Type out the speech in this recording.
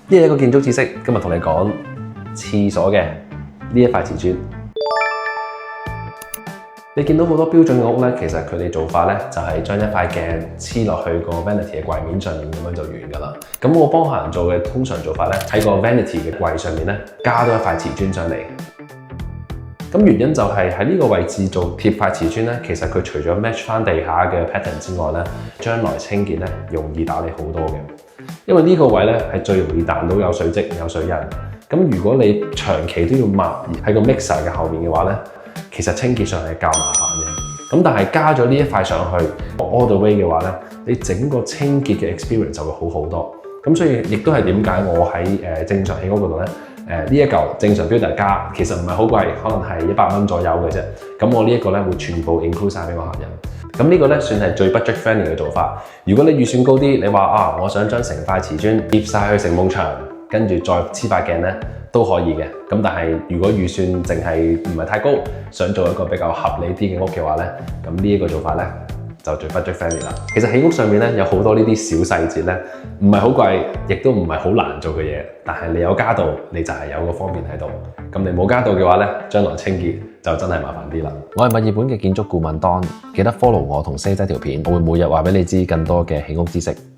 呢一個建築知識，今日同你講廁所嘅呢一塊瓷磚。你見到好多標準嘅屋咧，其實佢哋做法咧就係將一塊鏡黐落去個 vanity 嘅櫃面上面，咁樣就完㗎啦。咁我幫客人做嘅通常做法咧，喺個 vanity 嘅櫃上面咧加多一塊瓷磚上嚟。咁原因就係喺呢個位置做貼塊瓷磚咧，其實佢除咗 match 翻地下嘅 pattern 之外咧，將來清潔咧容易打理好多嘅。因為呢個位咧係最容易彈到有水漬、有水印。咁如果你長期都要抹喺個 mixer 嘅後面嘅話咧，其實清潔上係較麻煩嘅。咁但係加咗呢一塊上去 all the way 嘅話咧，你整個清潔嘅 experience 就會好好多。咁所以亦都係點解我喺正常起屋嗰度咧，呢一嚿正常 builder 加其實唔係好貴，可能係100蚊左右嘅啫。咁我呢一個咧會全部 include 晒俾個客人。咁呢個咧算係最 budget friendly 嘅做法。如果你預算高啲，你話我想將成塊瓷磚貼晒去承夢牆，跟住再黐塊鏡咧都可以嘅。咁但係如果預算淨係唔係太高，想做一個比較合理啲嘅屋嘅話咧，咁呢一個做法咧就最 budget friendly 啦。其實起屋上面咧有好多呢啲小細節咧，唔係好貴，亦都唔係好難做嘅嘢。但係你有加到，你就係有個方便喺度。咁你冇加到嘅話咧，將來清潔就真係麻煩啲啦。我係物業本嘅建築顧問Don，記得 follow 我同 Say 仔條片，我會每日話俾你知更多嘅起屋知識。